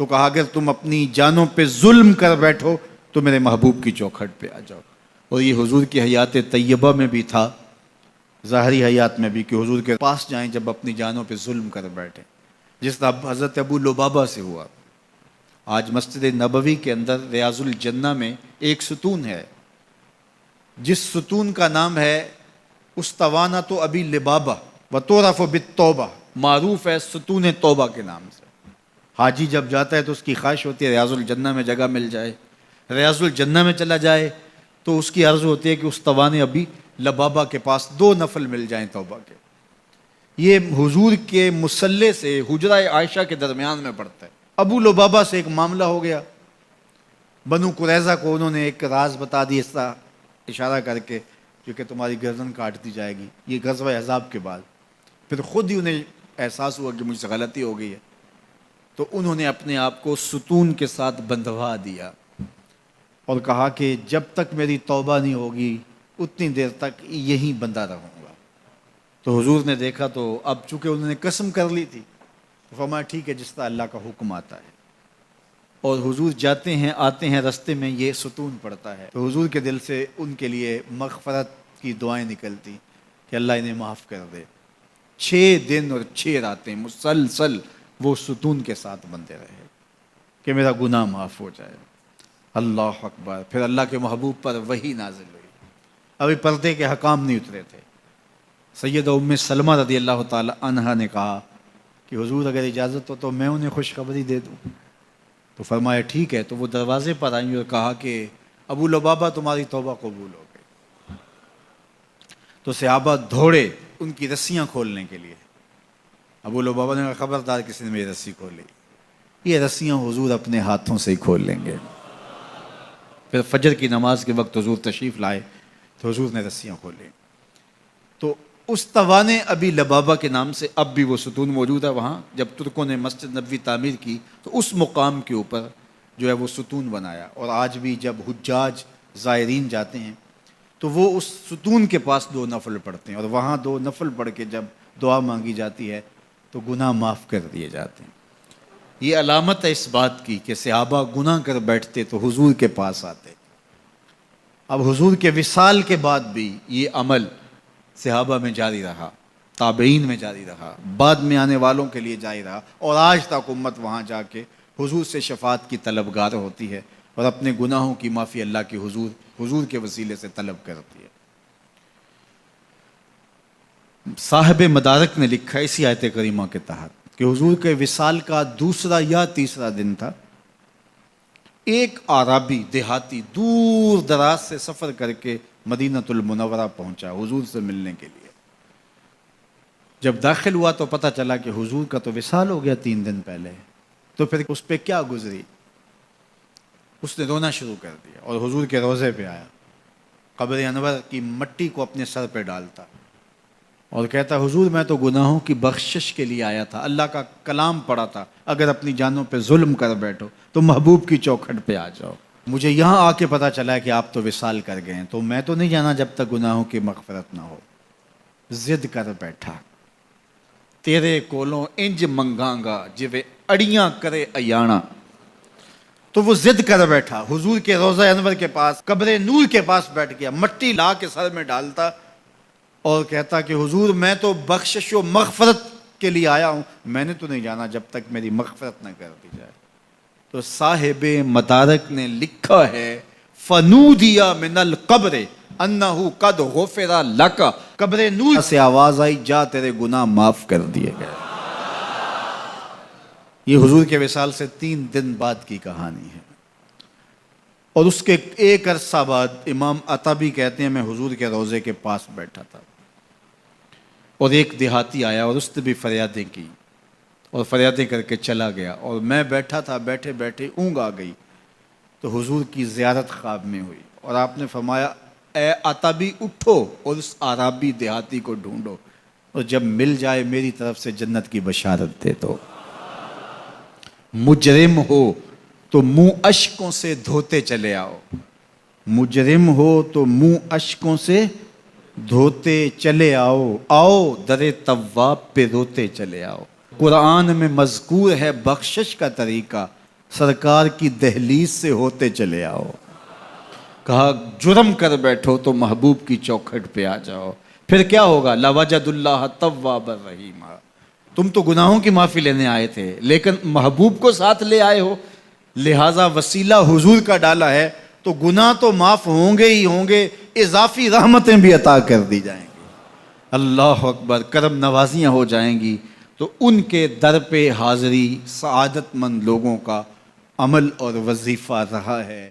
تو کہا اگر تم اپنی جانوں پہ ظلم کر بیٹھو تو میرے محبوب کی چوکھٹ پہ آ جاؤ. اور یہ حضور کی حیات طیبہ میں بھی تھا، ظاہری حیات میں بھی، کہ حضور کے پاس جائیں جب اپنی جانوں پہ ظلم کر بیٹھیں، جس طرح حضرت ابو لبابہ سے ہوا. آج مسجد نبوی کے اندر ریاض الجنہ میں ایک ستون ہے، جس ستون کا نام ہے استوانۃ ابی لبابہ وتعرف بالتوبہ، معروف ہے ستون توبہ کے نام سے. حاجی جب جاتا ہے تو اس کی خواہش ہوتی ہے ریاض الجنہ میں جگہ مل جائے. ریاض الجنہ میں چلا جائے تو اس کی عرض ہوتی ہے کہ استوان ابی لبابہ کے پاس 2 نفل مل جائیں توبہ کے. یہ حضور کے مصلی سے حجرہ عائشہ کے درمیان میں پڑتا ہے. ابو لبابہ سے ایک معاملہ ہو گیا، بنو قریظہ کو انہوں نے ایک راز بتا دی، اس طرح اشارہ کر کے جو کہ تمہاری گردن کاٹ دی جائے گی. یہ غزوہ احزاب کے بعد پھر خود ہی انہیں احساس ہوا کہ مجھ سے غلطی ہو گئی ہے، تو انہوں نے اپنے آپ کو ستون کے ساتھ بندھوا دیا اور کہا کہ جب تک میری توبہ نہیں ہوگی اتنی دیر تک یہیں بندھا رہوں گا. تو حضور نے دیکھا تو اب چونکہ انہوں نے قسم کر لی تھی، تو فرمایا ٹھیک ہے جس طرح اللہ کا حکم آتا ہے. اور حضور جاتے ہیں آتے ہیں، رستے میں یہ ستون پڑتا ہے تو حضور کے دل سے ان کے لیے مغفرت کی دعائیں نکلتی کہ اللہ انہیں معاف کر دے. 6 دن اور 6 راتیں مسلسل وہ ستون کے ساتھ بندے رہے کہ میرا گناہ معاف ہو جائے. اللہ اکبر. پھر اللہ کے محبوب پر وحی نازل ہوئی. ابھی پردے کے حکام نہیں اترے تھے. سیدہ ام سلمہ رضی اللہ تعالی عنہا نے کہا کہ حضور اگر اجازت ہو تو میں انہیں خوشخبری دے دوں. تو فرمایا ٹھیک ہے. تو وہ دروازے پر آئیں اور کہا کہ ابو لبابہ تمہاری توبہ قبول ہو گئی. تو صحابہ دوڑے ان کی رسیاں کھولنے کے لیے. ابو لبابہ نے کہا خبردار کسی نے میری رسی کھولی، یہ رسیاں حضور اپنے ہاتھوں سے ہی کھول لیں گے. پھر فجر کی نماز کے وقت حضور تشریف لائے تو حضور نے رسیاں کھولیں. تو استوان ابی لبابہ کے نام سے اب بھی وہ ستون موجود ہے وہاں. جب ترکوں نے مسجد نبوی تعمیر کی تو اس مقام کے اوپر جو ہے وہ ستون بنایا. اور آج بھی جب حجاج زائرین جاتے ہیں تو وہ اس ستون کے پاس 2 نفل پڑھتے ہیں، اور وہاں 2 نفل پڑھ کے جب دعا مانگی جاتی ہے تو گناہ معاف کر دیے جاتے ہیں. یہ علامت ہے اس بات کی کہ صحابہ گناہ کر بیٹھتے تو حضور کے پاس آتے. اب حضور کے وصال کے بعد بھی یہ عمل صحابہ میں جاری رہا، تابعین میں جاری رہا، بعد میں آنے والوں کے لیے جاری رہا، اور آج تک امت وہاں جا کے حضور سے شفاعت کی طلبگار ہوتی ہے اور اپنے گناہوں کی معافی اللہ کی حضور کے وسیلے سے طلب کرتی ہے. صاحب مدارک نے لکھا اسی آیت کریمہ کے تحت کہ حضور کے وصال کا 2 یا 3 دن تھا. ایک عربی دیہاتی دور دراز سے سفر کر کے مدینۃ المنورہ پہنچا حضور سے ملنے کے لیے. جب داخل ہوا تو پتہ چلا کہ حضور کا تو وصال ہو گیا 3 دن پہلے. تو پھر اس پہ کیا گزری، اس نے رونا شروع کر دیا اور حضور کے روضے پہ آیا، قبر انور کی مٹی کو اپنے سر پہ ڈالتا اور کہتا حضور میں تو گناہوں کی بخشش کے لیے آیا تھا، اللہ کا کلام پڑھا تھا اگر اپنی جانوں پہ ظلم کر بیٹھو تو محبوب کی چوکھٹ پہ آ جاؤ. مجھے یہاں آ کے پتہ چلا ہے کہ آپ تو وصال کر گئے ہیں، تو میں تو نہیں جانا جب تک گناہوں کی مغفرت نہ ہو. ضد کر بیٹھا تیرے کولوں انج منگاں جویں اڑیاں کرے ایانا. تو وہ ضد کر بیٹھا حضور کے روضہ انور کے پاس، قبر نور کے پاس بیٹھ گیا، مٹی لا کے سر میں ڈالتا اور کہتا کہ حضور میں تو بخشش و مغفرت کے لیے آیا ہوں، میں نے تو نہیں جانا جب تک میری مغفرت نہ کر دی جائے. تو صاحب مدارک نے لکھا ہے فنودی من القبر انہ قد غفر لک، قبر نور سے آواز آئی جا تیرے گناہ معاف کر دیے گئے. یہ حضور کے وصال سے 3 دن بعد کی کہانی ہے. اور اس کے ایک عرصہ بعد امام عطبی کہتے ہیں میں حضور کے روضے کے پاس بیٹھا تھا اور ایک دیہاتی آیا اور اس نے بھی فریادیں کی اور فریادیں کر کے چلا گیا، اور میں بیٹھا تھا، بیٹھے بیٹھے اونگ آ گئی تو حضور کی زیارت خواب میں ہوئی اور آپ نے فرمایا اے عطبی اٹھو اور اس عربی دیہاتی کو ڈھونڈو اور جب مل جائے میری طرف سے جنت کی بشارت دے دو. مجرم ہو تو منہ اشکوں سے دھوتے چلے آؤ، مجرم ہو تو منہ اشکوں سے دھوتے چلے آؤ، آؤ در تواب پہ روتے چلے آؤ. قرآن میں مذکور ہے بخشش کا طریقہ، سرکار کی دہلیز سے ہوتے چلے آؤ. کہا جرم کر بیٹھو تو محبوب کی چوکھٹ پہ آ جاؤ. پھر کیا ہوگا؟ لَوَجَدُ اللَّهَ تَوَّابًا رَحِيمًا. تم تو گناہوں کی معافی لینے آئے تھے لیکن محبوب کو ساتھ لے آئے ہو، لہٰذا وسیلہ حضور کا ڈالا ہے تو گناہ تو معاف ہوں گے ہی ہوں گے، اضافی رحمتیں بھی عطا کر دی جائیں گی. اللہ اکبر. کرم نوازیاں ہو جائیں گی تو ان کے در پہ حاضری سعادت مند لوگوں کا عمل اور وظیفہ رہا ہے.